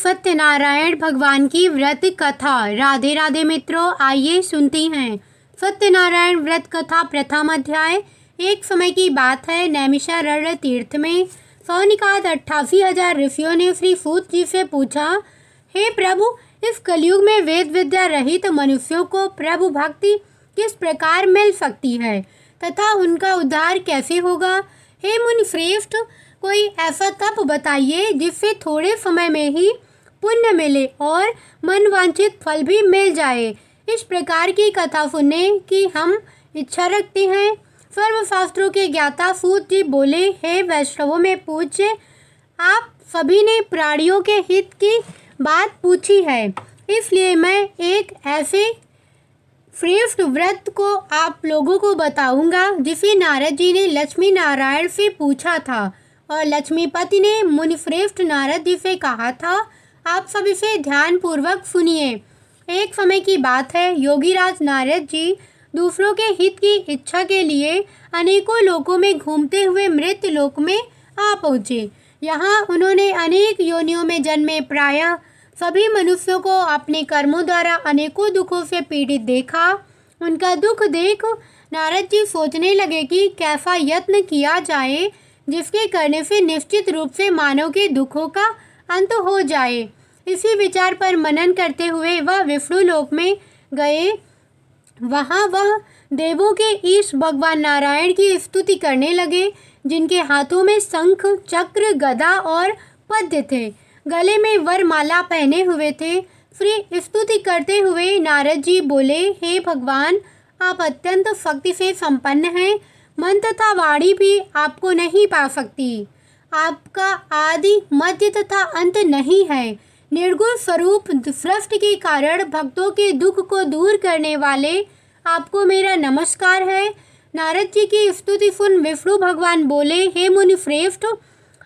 सत्यनारायण भगवान की व्रत कथा। राधे राधे मित्रों, आइए सुनती हैं सत्यनारायण व्रत कथा। प्रथम अध्याय। एक समय की बात है, नैमिषारण्य तीर्थ में सौनिकाद 88,000 ऋषियों ने श्री सूत जी से पूछा, हे प्रभु, इस कलयुग में वेद विद्या रहित मनुष्यों को प्रभु भक्ति किस प्रकार मिल सकती है तथा उनका उद्धार कैसे होगा? हे मुनि श्रेष्ठ, कोई ऐसा तप बताइए जिससे थोड़े समय में ही पुण्य मिले और मनवांछित फल भी मिल जाए। इस प्रकार की कथा सुनने की हम इच्छा रखते हैं। सर्वशास्त्रों के ज्ञाता सूत जी बोले, हे वैष्णवों में पूज्य, आप सभी ने प्राणियों के हित की बात पूछी है, इसलिए मैं एक ऐसे श्रेष्ठ व्रत को आप लोगों को बताऊंगा जिसे नारद जी ने लक्ष्मी नारायण से पूछा था और लक्ष्मीपति ने मुनि श्रेष्ठ नारद जी से कहा था। आप सब इसे ध्यान पूर्वक सुनिए। एक समय की बात है, योगीराज नारद जी दूसरों के हित की इच्छा के लिए अनेकों लोकों में घूमते हुए मृत्यु लोक में आ पहुँचे। यहाँ उन्होंने अनेक योनियों में जन्मे प्रायः सभी मनुष्यों को अपने कर्मों द्वारा अनेकों दुखों से पीड़ित देखा। उनका दुख देख नारद जी सोचने लगे कि कैसा यत्न किया जाए जिसके करने से निश्चित रूप से मानव के दुखों का अंत हो जाए। इसी विचार पर मनन करते हुए वह विष्णु लोक में गए। वहाँ वह देवों के ईश भगवान नारायण की स्तुति करने लगे, जिनके हाथों में शंख, चक्र, गदा और पद्य थे, गले में वरमाला पहने हुए थे। श्री स्तुति करते हुए नारद जी बोले, हे भगवान, आप अत्यंत शक्ति से संपन्न हैं। मन तथा वाणी भी आपको नहीं पा सकती। आपका आदि, मध्य तथा अंत नहीं है। निर्गुण स्वरूप सृष्टि के कारण भक्तों के दुख को दूर करने वाले आपको मेरा नमस्कार है। नारद जी की स्तुति सुन विष्णु भगवान बोले, हे मुनि श्रेष्ठ,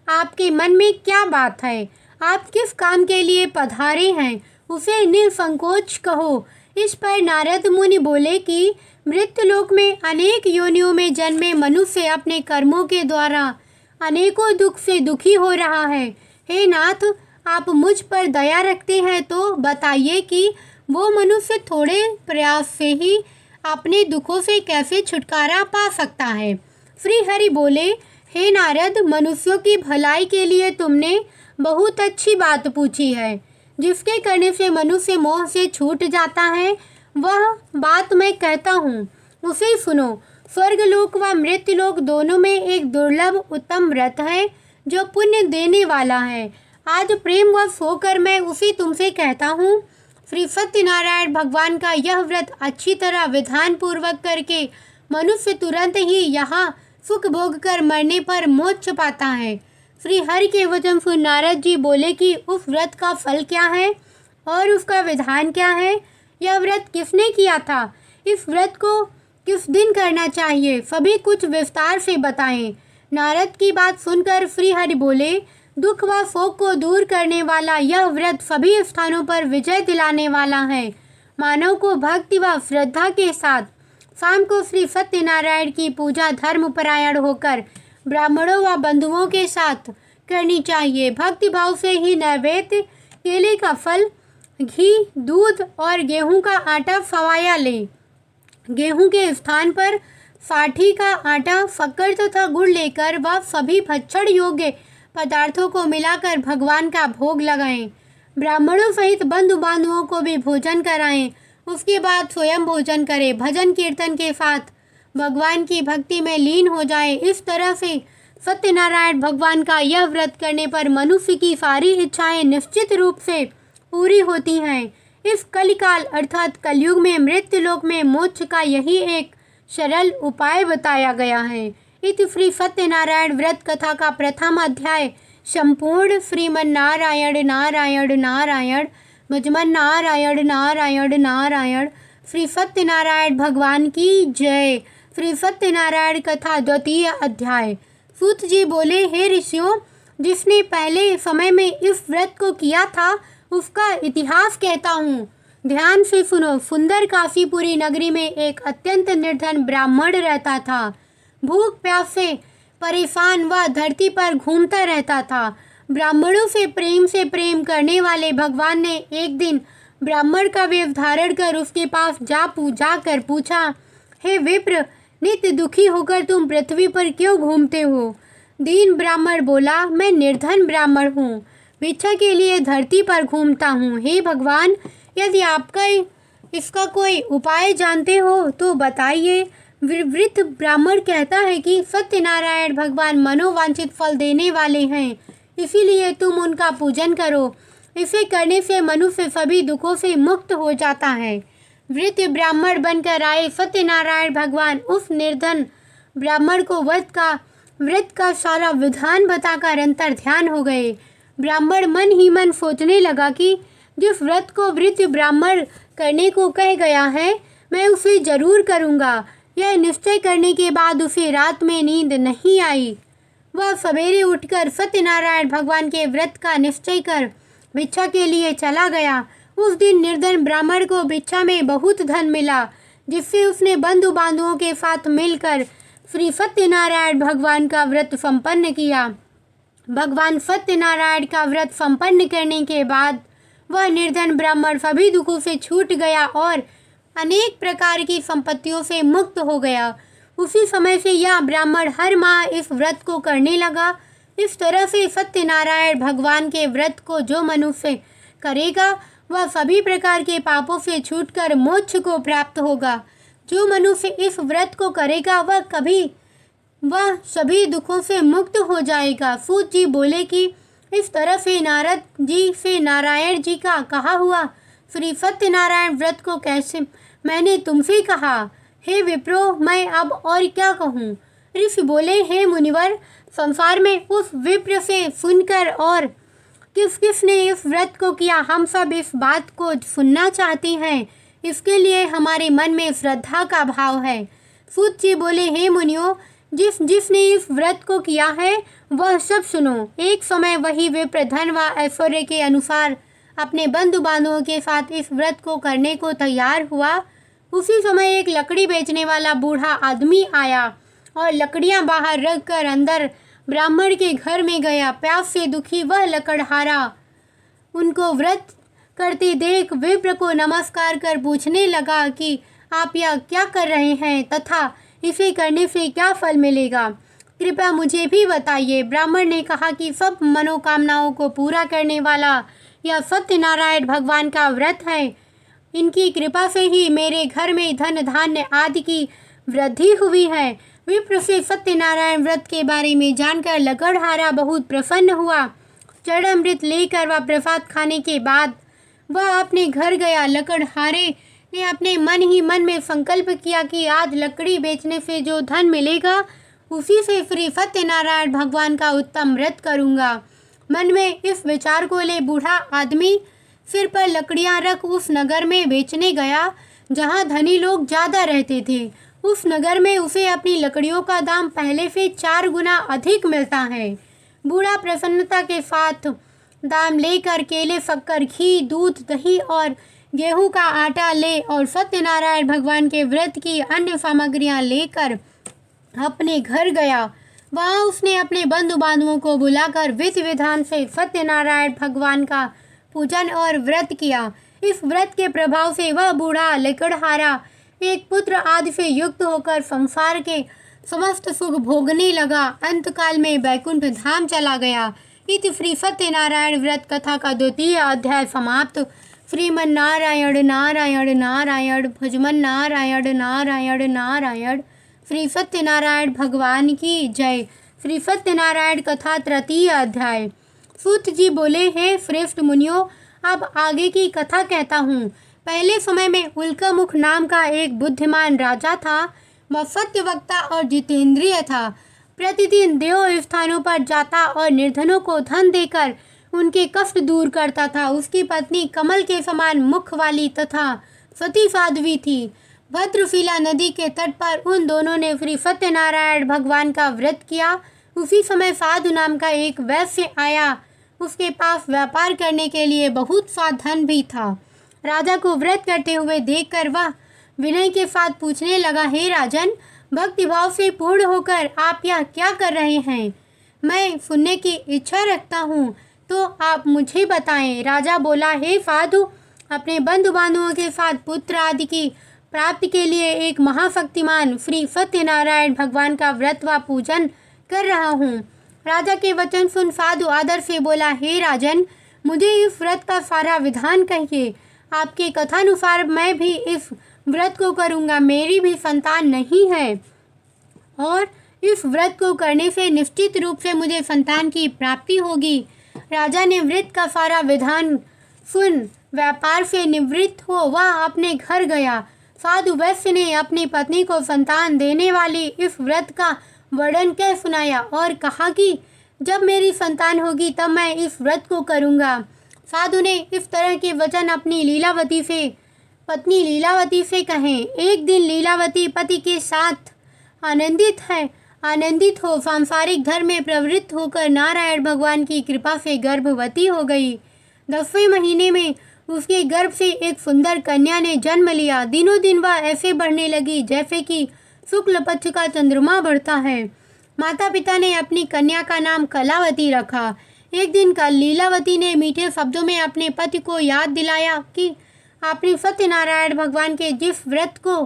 आपके मन में क्या बात है? आप किस काम के लिए पधारे हैं, उसे निसंकोच कहो। इस पर नारद मुनि बोले कि मृत्युलोक में अनेक योनियों में जन्मे मनुष्य अपने कर्मों के द्वारा अनेकों दुख से दुखी हो रहा है। हे नाथ, आप मुझ पर दया रखते हैं तो बताइए कि वो मनुष्य थोड़े प्रयास से ही अपने दुखों से कैसे छुटकारा पा सकता है। श्री हरि बोले, हे नारद, मनुष्यों की भलाई के लिए तुमने बहुत अच्छी बात पूछी है। जिसके करने से मनुष्य मोह से छूट जाता है, वह बात मैं कहता हूँ, उसे सुनो। स्वर्गलोक व मृत्युलोक दोनों में एक दुर्लभ उत्तम व्रत है जो पुण्य देने वाला है। आज प्रेम वश होकर मैं उसे तुमसे कहता हूँ। श्री सत्यनारायण भगवान का यह व्रत अच्छी तरह विधान पूर्वक करके मनुष्य तुरंत ही यहाँ सुख भोग कर मरने पर मोक्ष पाता है। श्री हरि के वचन सुन नारद जी बोले कि उस व्रत का फल क्या है और उसका विधान क्या है? यह व्रत किसने किया था? इस व्रत को किस दिन करना चाहिए? सभी कुछ विस्तार से बताएं। नारद की बात सुनकर श्री हरि बोले, दुख व शोक को दूर करने वाला यह व्रत सभी स्थानों पर विजय दिलाने वाला है। मानव को भक्ति व श्रद्धा के साथ शाम को श्री सत्यनारायण की पूजा धर्मपरायण होकर ब्राह्मणों व बंधुओं के साथ करनी चाहिए। भक्ति भाव से ही नैवेद्य, केले का फल, घी, दूध और गेहूं का आटा फवाया लें। गेहूं के स्थान पर साठी का आटा, शक्कर तथा गुड़ लेकर वह सभी भक्षण योग्य पदार्थों को मिलाकर भगवान का भोग लगाएं। ब्राह्मणों सहित बंधु बांधवों को भी भोजन कराएं। उसके बाद स्वयं भोजन करें। भजन कीर्तन के साथ भगवान की भक्ति में लीन हो जाए। इस तरह से सत्यनारायण भगवान का यह व्रत करने पर मनुष्य की सारी इच्छाएं निश्चित रूप से पूरी होती हैं। इस कलिकाल अर्थात कलयुग में मृत्युलोक में मोक्ष का यही एक सरल उपाय बताया गया है। इति श्री सत्यनारायण व्रत कथा का प्रथम अध्याय संपूर्ण। श्रीमन नारायण नारायण नारायण, भजमन नारायण नारायण नारायण। श्री सत्यनारायण भगवान की जय। श्री सत्यनारायण कथा द्वितीय अध्याय। सूत जी बोले, हे ऋषियों, जिसने पहले समय में इस व्रत को किया था उसका इतिहास कहता हूँ, ध्यान से सुनो। सुंदर काशीपुरी नगरी में एक अत्यंत निर्धन ब्राह्मण रहता था। भूख प्यास से परेशान वह धरती पर घूमता रहता था। ब्राह्मणों से प्रेम करने वाले भगवान ने एक दिन ब्राह्मण का वेश धारण कर उसके पास जाकर पूछा, हे विप्र, नित्य दुखी होकर तुम पृथ्वी पर क्यों घूमते हो? दीन ब्राह्मण बोला, मैं निर्धन ब्राह्मण हूँ, भिक्षा के लिए धरती पर घूमता हूँ। हे भगवान, यदि आपका इसका कोई उपाय जानते हो तो बताइए। वृद्ध ब्राह्मण कहता है कि सत्यनारायण भगवान मनोवांछित फल देने वाले हैं, इसीलिए तुम उनका पूजन करो। इसे करने से मनुष्य सभी दुखों से मुक्त हो जाता है। वृद्ध ब्राह्मण बनकर आए सत्यनारायण भगवान उस निर्धन ब्राह्मण को व्रत का सारा विधान बताकर अंतर ध्यान हो गए। ब्राह्मण मन ही मन सोचने लगा कि जिस व्रत को वृद्ध ब्राह्मण करने को कह गया है, मैं उसे जरूर करूँगा। यह निश्चय करने के बाद उसे रात में नींद नहीं आई। वह सवेरे उठकर सत्यनारायण भगवान के व्रत का निश्चय कर भिक्षा के लिए चला गया। उस दिन निर्धन ब्राह्मण को भिक्षा में बहुत धन मिला, जिससे उसने बंधु बांधवों के साथ मिलकर श्री सत्यनारायण भगवान का व्रत संपन्न किया। भगवान सत्यनारायण का व्रत संपन्न करने के बाद वह निर्धन ब्राह्मण सभी दुखों से छूट गया और अनेक प्रकार की संपत्तियों से मुक्त हो गया। उसी समय से यह ब्राह्मण हर माह इस व्रत को करने लगा। इस तरह से सत्यनारायण भगवान के व्रत को जो मनुष्य करेगा वह सभी प्रकार के पापों से छूटकर मोक्ष को प्राप्त होगा। जो मनुष्य इस व्रत को करेगा वह सभी दुखों से मुक्त हो जाएगा। सूत जी बोले कि इस तरह से नारद जी से नारायण जी का कहा हुआ श्री सत्यनारायण व्रत को कैसे मैंने तुमसे कहा। हे विप्रो, मैं अब और क्या कहूँ? ऋषि बोले, हे मुनिवर, संसार में उस विप्र से सुनकर और किसने इस व्रत को किया, हम सब इस बात को सुनना चाहते हैं। इसके लिए हमारे मन में श्रद्धा का भाव है। सूत जी बोले, हे मुनियों, जिसने इस व्रत को किया है वह सब सुनो। एक समय वही विप्र धन व ऐश्वर्य के अनुसार अपने बंधु बांधवों के साथ इस व्रत को करने को तैयार हुआ। उसी समय एक लकड़ी बेचने वाला बूढ़ा आदमी आया और लकड़ियां बाहर रख कर अंदर ब्राह्मण के घर में गया। प्यास से दुखी वह लकड़हारा उनको व्रत करते देख विप्र को नमस्कार कर पूछने लगा कि आप यह क्या कर रहे हैं तथा इसे करने से क्या फल मिलेगा, कृपया मुझे भी बताइए। ब्राह्मण ने कहा कि सब मनोकामनाओं को पूरा करने वाला यह सत्यनारायण भगवान का व्रत है। इनकी कृपा से ही मेरे घर में धन धान्य आदि की वृद्धि हुई है। विप्र से सत्यनारायण व्रत के बारे में जानकर लकड़हारा बहुत प्रसन्न हुआ। चरणामृत लेकर वह प्रसाद खाने के बाद वह अपने घर गया। लकड़हारे ने अपने मन ही मन में संकल्प किया कि आज लकड़ी बेचने से जो धन मिलेगा उसी से श्री सत्यनारायण भगवान का उत्तम व्रत करूँगा। मन में इस विचार को ले बूढ़ा आदमी सिर पर लकड़ियां रख उस नगर में बेचने गया जहां धनी लोग ज़्यादा रहते थे। उस नगर में उसे अपनी लकड़ियों का दाम पहले से 4 गुना अधिक मिलता है। बूढ़ा प्रसन्नता के साथ दाम लेकर केले, शक्कर, घी, दूध, दही और गेहूं का आटा ले और सत्यनारायण भगवान के व्रत की अन्य सामग्रियां लेकर अपने घर गया। वहाँ उसने अपने बंधु बांधवों को बुलाकर विधि विधान से सत्यनारायण भगवान का पूजन और व्रत किया। इस व्रत के प्रभाव से वह बूढ़ा लकड़हारा एक पुत्र आदि से युक्त होकर संसार के समस्त सुख भोगने लगा। अंतकाल में वैकुंठ धाम चला गया। इति श्री सत्यनारायण व्रत कथा का 2वां अध्याय समाप्त। श्रीमन नारायण नारायण नारायण भजमन नारायण नारायण नारायण। श्री सत्यनारायण भगवान की जय। श्री सत्यनारायण कथा 3 अध्याय। सूत जी बोले, हे श्रेष्ठ मुनियों, अब आगे की कथा कहता हूँ। पहले समय में उल्कामुख नाम का एक बुद्धिमान राजा था। वह सत्यवक्ता और जितेंद्रिय था। प्रतिदिन देव स्थानों पर जाता और निर्धनों को धन देकर उनके कष्ट दूर करता था। उसकी पत्नी कमल के समान मुख वाली तथा सती साध्वी थी। भद्रशिला नदी के तट पर उन दोनों ने श्री सत्यनारायण भगवान का व्रत किया। उसी समय साधु नाम का एक वैश्य आया। उसके पास व्यापार करने के लिए बहुत सा धन भी था। राजा को व्रत करते हुए देखकर वह विनय के साथ पूछने लगा, हे राजन, भक्तिभाव से पूर्ण होकर आप यह क्या कर रहे हैं? मैं सुनने की इच्छा रखता हूँ। तो आप मुझे बताएं। राजा बोला, हे साधु, अपने बंधु बांधवों के साथ पुत्र आदि की प्राप्ति के लिए एक महाशक्तिमान श्री सत्यनारायण भगवान का व्रत व पूजन कर रहा हूँ। राजा के वचन सुन साधु आदर से बोला, हे राजन, मुझे इस व्रत का सारा विधान कहिए। आपके कथानुसार मैं भी इस व्रत को करूँगा। मेरी भी संतान नहीं है और इस व्रत को करने से निश्चित रूप से मुझे संतान की प्राप्ति होगी। राजा ने व्रत का सारा विधान सुन व्यापार से निवृत्त हो वह अपने घर गया। साधु वैश्य ने अपनी पत्नी को संतान देने वाली इस व्रत का वर्णन कर सुनाया और कहा कि जब मेरी संतान होगी तब मैं इस व्रत को करूँगा। साधु ने इस तरह के वचन अपनी पत्नी लीलावती से कहे। एक दिन लीलावती पति के साथ आनंदित हो सांसारिक धर्म में प्रवृत्त होकर नारायण भगवान की कृपा से गर्भवती हो गई। 10वें महीने में उसके गर्भ से एक सुंदर कन्या ने जन्म लिया। दिनों दिन वह ऐसे बढ़ने लगी जैसे कि शुक्ल पक्ष का चंद्रमा बढ़ता है। माता पिता ने अपनी कन्या का नाम कलावती रखा। एक दिन कल लीलावती ने मीठे शब्दों में अपने पति को याद दिलाया कि आपने सत्यनारायण भगवान के जिस व्रत को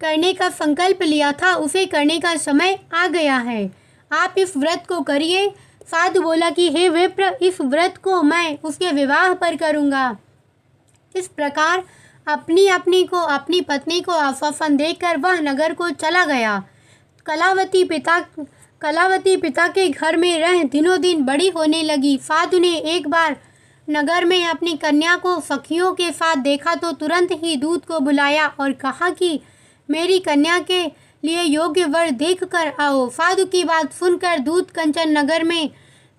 करने का संकल्प लिया था उसे करने का समय आ गया है। आप इस व्रत को करिए। साधु बोला कि हे विप्र, इस व्रत को मैं उसके विवाह पर करूँगा। इस प्रकार अपनी पत्नी को आश्वासन देकर वह नगर को चला गया। कलावती पिता के घर में रह दिनों दिन बड़ी होने लगी। साधु ने एक बार नगर में अपनी कन्या को सखियों के साथ देखा तो तुरंत ही दूत को बुलाया और कहा कि मेरी कन्या के लिए योग्य वर देख कर आओ। साधु की बात सुनकर दूत कंचन नगर में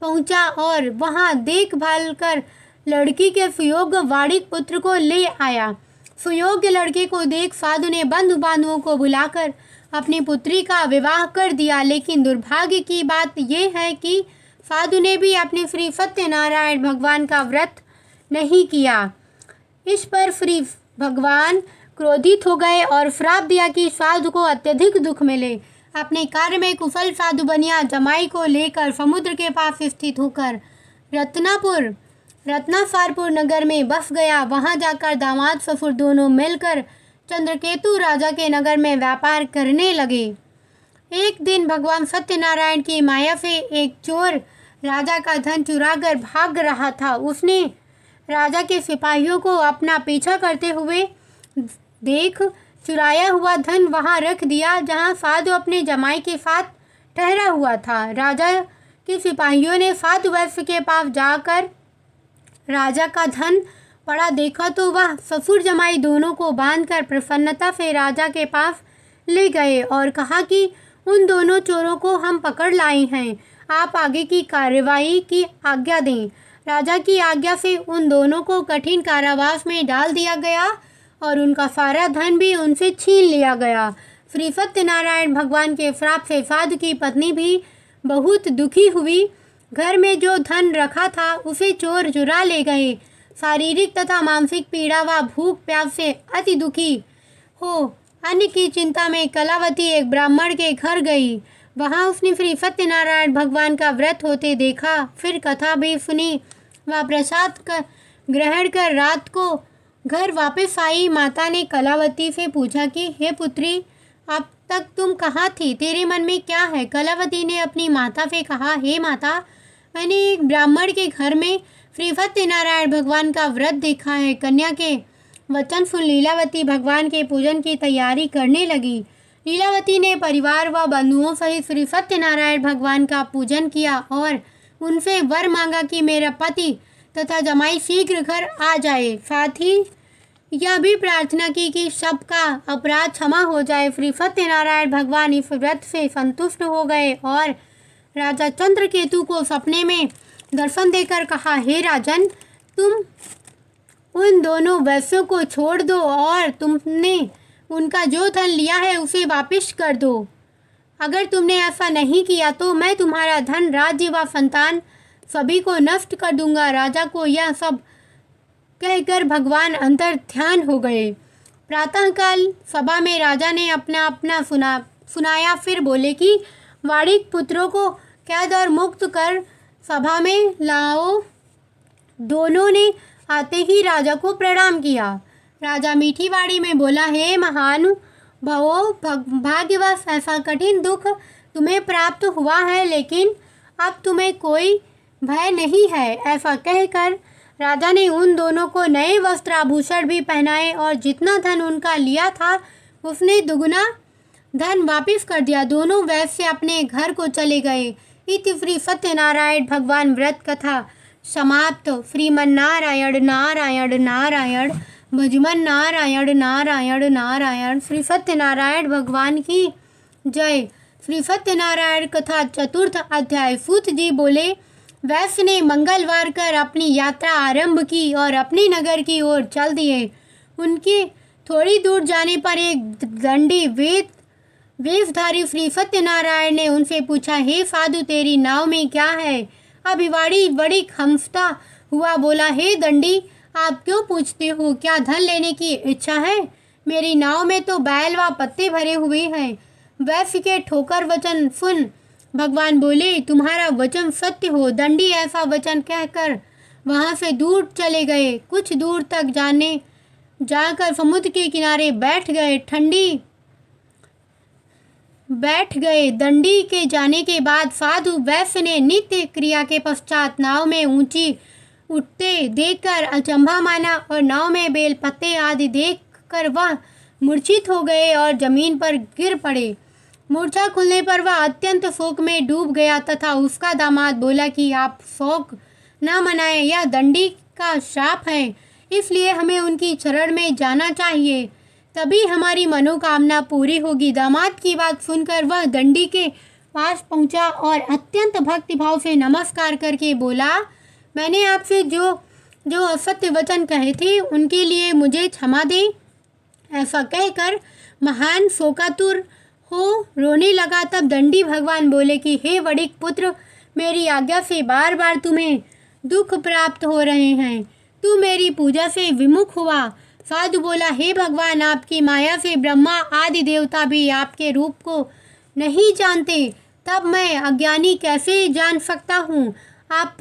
पहुंचा और वहां देखभाल कर लड़की के सुयोग्य वाणिक पुत्र को ले आया। सुयोग्य लड़के को देख साधु ने बंधु बांधवों को बुलाकर अपनी पुत्री का विवाह कर दिया। लेकिन दुर्भाग्य की बात यह है कि साधु ने भी अपने श्री सत्यनारायण भगवान का व्रत नहीं किया। इस पर श्री भगवान क्रोधित हो गए और श्राप दिया कि साधु को अत्यधिक दुख मिले। अपने कार्य में कुशल साधु बनिया जमाई को लेकर समुद्र के पास स्थित होकर रत्नासारपुर नगर में बस गया। वहां जाकर दामाद ससुर दोनों मिलकर चंद्रकेतु राजा के नगर में व्यापार करने लगे। एक दिन भगवान सत्यनारायण की माया से एक चोर राजा का धन चुराकर भाग रहा था। उसने राजा के सिपाहियों को अपना पीछा करते हुए देख चुराया हुआ धन वहां रख दिया जहां साधु अपने जमाई के साथ ठहरा हुआ था। राजा के सिपाहियों ने साधु वैश्य के पास जाकर राजा का धन पड़ा देखा तो वह ससुर जमाई दोनों को बांधकर प्रसन्नता से राजा के पास ले गए और कहा कि उन दोनों चोरों को हम पकड़ लाए हैं, आप आगे की कार्यवाही की आज्ञा दें। राजा की आज्ञा से उन दोनों को कठिन कारावास में डाल दिया गया और उनका सारा धन भी उनसे छीन लिया गया। श्री सत्यनारायण भगवान के श्राप से साधु की पत्नी भी बहुत दुखी हुई। घर में जो धन रखा था उसे चोर चुरा ले गए। शारीरिक तथा मानसिक पीड़ा व भूख प्यास से अति दुखी हो अन्न की चिंता में कलावती एक ब्राह्मण के घर गई। वहां उसने श्री सत्यनारायण भगवान का व्रत होते देखा। फिर कथा भी सुनी व प्रसाद ग्रहण कर रात को घर वापस आई। माता ने कलावती से पूछा कि हे पुत्री, अब तक तुम कहाँ थी? तेरे मन में क्या है? कलावती ने अपनी माता से कहा, हे माता, मैंने एक ब्राह्मण के घर में श्री सत्यनारायण भगवान का व्रत देखा है। कन्या के वचन सुन लीलावती भगवान के पूजन की तैयारी करने लगी। लीलावती ने परिवार व बंधुओं सहित श्री सत्यनारायण भगवान का पूजन किया और उनसे वर मांगा कि मेरा पति तथा जमाई शीघ्र घर आ जाए। साथ ही यह भी प्रार्थना की कि सबका अपराध क्षमा हो जाए। श्री सत्यनारायण भगवान इस व्रत से संतुष्ट हो गए और राजा चंद्रकेतु को सपने में दर्शन देकर कहा, हे राजन, तुम उन दोनों वैश्यों को छोड़ दो और तुमने उनका जो धन लिया है उसे वापस कर दो। अगर तुमने ऐसा नहीं किया तो मैं तुम्हारा धन, राज्य व संतान सभी को नष्ट कर दूंगा। राजा को यह सब कहकर भगवान अंतर ध्यान हो गए। प्रातःकाल सभा में राजा ने अपना सुनाया। फिर बोले कि वाणिक पुत्रों को कैद और मुक्त कर सभा में लाओ दोनों ने आते ही राजा को प्रणाम किया। राजा मीठी वाणी में बोला, हे महान भवो, भाग्यवश ऐसा कठिन दुख तुम्हें प्राप्त हुआ है, लेकिन अब तुम्हें कोई भय नहीं है। ऐसा कहकर राजा ने उन दोनों को नए वस्त्र आभूषण भी पहनाए और जितना धन उनका लिया था उसने दुगुना धन वापस कर दिया। दोनों वैश्य अपने घर को चले गए। इति श्री सत्यनारायण भगवान व्रत कथा समाप्त। श्रीमन्नारायण नारायण नारायण भजमन नारायण नारायण नारायण। श्री सत्यनारायण भगवान की जय। श्री सत्यनारायण कथा चतुर्थ अध्याय। सूत जी बोले, वैश्य ने मंगलवार कर अपनी यात्रा आरंभ की और अपने नगर की ओर चल दिए। उनके थोड़ी दूर जाने पर एक दंडी वेशधारी श्री सत्यनारायण ने उनसे पूछा, हे साधु, तेरी नाव में क्या है? अभिवाड़ी बड़ी खंफता हुआ बोला, हे दंडी, आप क्यों पूछते हो? क्या धन लेने की इच्छा है? मेरी नाव में तो बैल व पत्ते भरे हुए हैं। वैश्य के ठोकर वचन सुन भगवान बोले, तुम्हारा वचन सत्य हो। दंडी ऐसा वचन कहकर वहां से दूर चले गए। कुछ दूर तक जाकर समुद्र के किनारे बैठ गए। दंडी के जाने के बाद साधु वैश्य ने नित्य क्रिया के पश्चात नाव में ऊंची उठते देखकर अचंभा माना और नाव में बेल पत्ते आदि देखकर वह मूर्छित हो गए और जमीन पर गिर पड़े। मूर्छा खुलने पर वह अत्यंत शोक में डूब गया तथा उसका दामाद बोला कि आप शोक न मनाएं, यह दंडी का श्राप है, इसलिए हमें उनकी शरण में जाना चाहिए, तभी हमारी मनोकामना पूरी होगी। दामाद की बात सुनकर वह दंडी के पास पहुंचा और अत्यंत भक्तिभाव से नमस्कार करके बोला, मैंने आपसे जो असत्य वचन कहे थे उनके लिए मुझे क्षमा दे। ऐसा कहकर महान शोकातुर हो रोने लगा। तब दंडी भगवान बोले कि हे वणिक पुत्र, मेरी आज्ञा से बार बार तुम्हें दुख प्राप्त हो रहे हैं, तू मेरी पूजा से विमुख हुआ। साधु बोला, हे भगवान, आपकी माया से ब्रह्मा आदि देवता भी आपके रूप को नहीं जानते, तब मैं अज्ञानी कैसे जान सकता हूँ? आप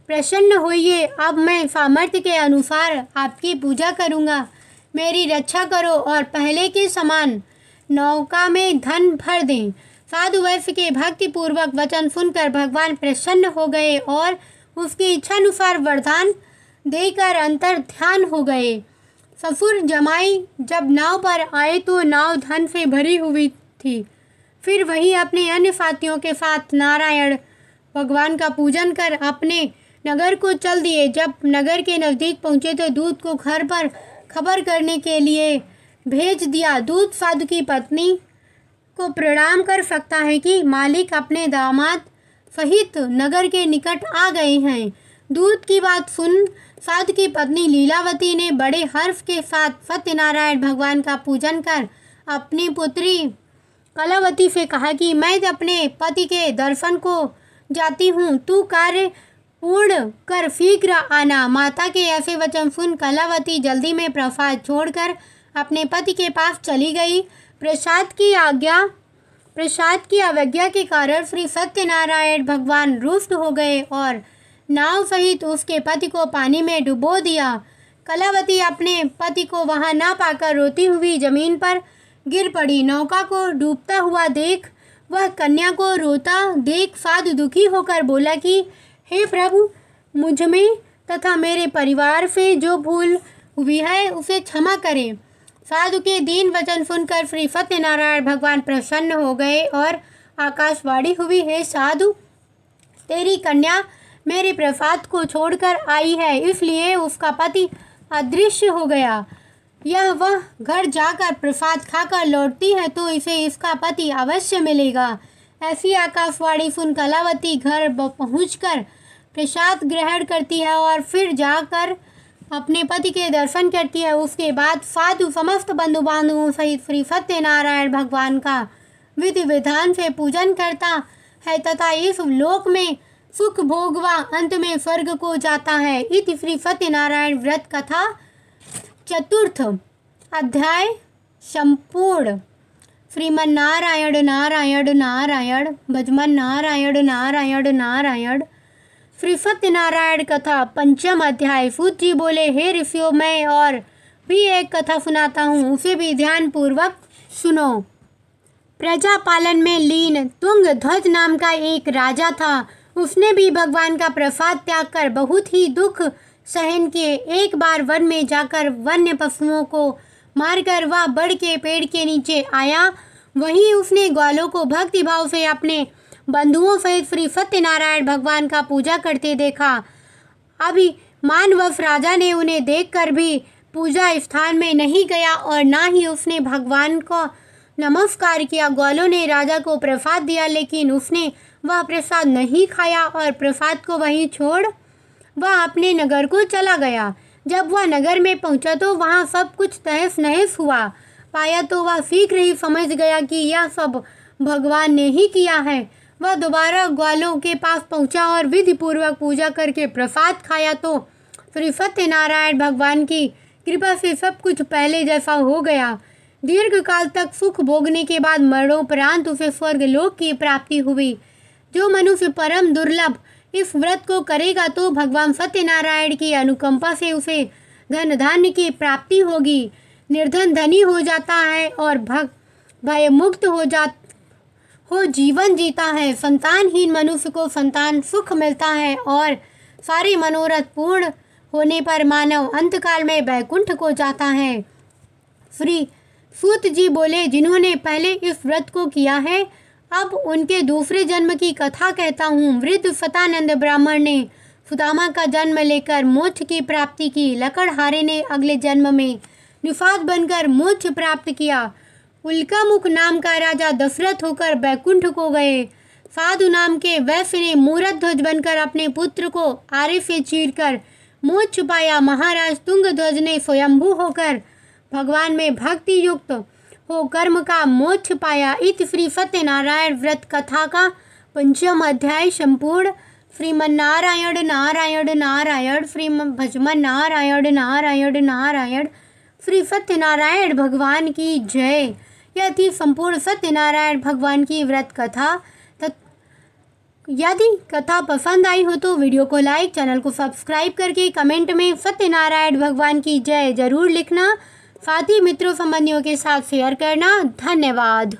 प्रसन्न होइए, अब मैं सामर्थ्य के अनुसार आपकी पूजा करूँगा। मेरी रक्षा करो और पहले के समान नौका में धन भर दें। साधु वैश्य के भक्तिपूर्वक वचन सुनकर भगवान प्रसन्न हो गए और उसकी इच्छानुसार वरदान देकर अंतर ध्यान हो गए। ससुर जमाई जब नाव पर आए तो नाव धन से भरी हुई थी। फिर वही अपने अन्य साथियों के साथ नारायण भगवान का पूजन कर अपने नगर को चल दिए। जब नगर के नज़दीक पहुँचे तो दूत को घर पर खबर करने के लिए भेज दिया। दूत साधु की पत्नी को प्रणाम कर सकता है कि मालिक अपने दामाद सहित नगर के निकट आ गए हैं। दूत की बात सुन साधु की पत्नी लीलावती ने बड़े हर्ष के साथ सत्यनारायण भगवान का पूजन कर अपनी पुत्री कलावती से कहा कि मैं अपने पति के दर्शन को जाती हूँ, तू कार्य पूर्ण कर शीघ्र आना। माता के ऐसे वचन सुन कलावती जल्दी में प्रसाद छोड़कर अपने पति के पास चली गई। प्रसाद की अवज्ञा के कारण श्री सत्यनारायण भगवान रुष्ट हो गए और नाव सहित उसके पति को पानी में डुबो दिया। कलावती अपने पति को वहां न पाकर रोती हुई जमीन पर गिर पड़ी। नौका को डूबता हुआ देख वह कन्या को रोता देख साधु दुखी होकर बोला कि हे प्रभु, मुझ में तथा मेरे परिवार से जो भूल हुई है उसे क्षमा करें। साधु के दीन वचन सुनकर श्री सत्यनारायण भगवान प्रसन्न हो गए और आकाशवाणी हुई, हे साधु, तेरी कन्या मेरे प्रसाद को छोड़कर आई है, इसलिए उसका पति अदृश्य हो गया। यह वह घर जाकर प्रसाद खाकर लौटती है तो इसे इसका पति अवश्य मिलेगा। ऐसी आकाशवाणी सुन कलावती घर पहुंचकर प्रसाद ग्रहण करती है और फिर जाकर अपने पति के दर्शन करती है। उसके बाद साधु समस्त बंधु बांधवों सहित श्री सत्यनारायण भगवान का विधि विधान से पूजन करता है तथा इस लोक में सुख भोगवा अंत में स्वर्ग को जाता है। इति श्री सत्यनारायण व्रत कथा चतुर्थ अध्याय संपूर्ण। श्रीमन्नारायण नारायण नारायण भजमन नारायण नारायण नारायण श्री सत्यनारायण कथा पंचम अध्याय। सूत जी बोले, हे ऋषियों, मैं और भी एक कथा सुनाता हूँ, उसे भी ध्यान पूर्वक सुनो। प्रजा पालन में लीन तुंगध्वज नाम का एक राजा था। उसने भी भगवान का प्रसाद त्याग कर बहुत ही दुख सहन किए। एक बार वन में जाकर वन्य पशुओं को मारकर वह बड़ के पेड़ के नीचे आया। वहीं उसने ग्वालों को भक्ति भाव से अपने बंधुओं सहित श्री सत्यनारायण भगवान का पूजा करते देखा। अभी मानवश राजा ने उन्हें देखकर भी पूजा स्थान में नहीं गया और ना ही उसने भगवान को नमस्कार किया। ग्वालों ने राजा को प्रसाद दिया, लेकिन उसने वह प्रसाद नहीं खाया और प्रसाद को वहीं छोड़ वह अपने नगर को चला गया। जब वह नगर में पहुंचा तो वहां सब कुछ तहस नहस हुआ पाया तो वह शीघ्र ही समझ गया कि यह सब भगवान ने ही किया है। वह दोबारा ग्वालों के पास पहुंचा और विधि पूर्वक पूजा करके प्रसाद खाया तो श्री सत्यनारायण भगवान की कृपा से सब कुछ पहले जैसा हो गया। दीर्घ काल तक सुख भोगने के बाद मरणोपरांत उसे स्वर्ग लोक की प्राप्ति हुई। जो मनुष्य परम दुर्लभ इस व्रत को करेगा तो भगवान सत्यनारायण की अनुकंपा से उसे धन धान्य की प्राप्ति होगी। निर्धन धनी हो जाता है और भय मुक्त हो जीवन जीता है। संतानहीन मनुष्य को संतान सुख मिलता है और सारे मनोरथ पूर्ण होने पर मानव अंतकाल में वैकुंठ को जाता है। श्री सूत जी बोले, जिन्होंने पहले इस व्रत को किया है, अब उनके दूसरे जन्म की कथा कहता हूँ। वृद्ध सतानंद ब्राह्मण ने सुदामा का जन्म लेकर मोक्ष की प्राप्ति की। लकड़हारे ने अगले जन्म में निषाद बनकर मोक्ष प्राप्त किया। उल्कामुख नाम का राजा दशरथ होकर वैकुंठ को गए। साधु नाम के वैश्य ने मूरध्वज बनकर अपने पुत्र को आरे से चीरकर मोक्ष पाया। महाराज तुंगध्वज ने स्वयंभू होकर भगवान में भक्ति युक्त हो कर्म का मोक्ष पाया। इति श्री सत्यनारायण व्रत कथा का पंचम अध्याय संपूर्ण। श्रीमन्नारायण नारायण नारायण भजमन नारायण नारायण नारायण। श्री सत्यनारायण भगवान की जय। यह थी संपूर्ण सत्यनारायण भगवान की व्रत कथा। यदि कथा पसंद आई हो तो वीडियो को लाइक, चैनल को सब्सक्राइब करके कमेंट में सत्यनारायण भगवान की जय जरूर लिखना। साथ ही मित्रों संबंधियों के साथ शेयर करना। धन्यवाद।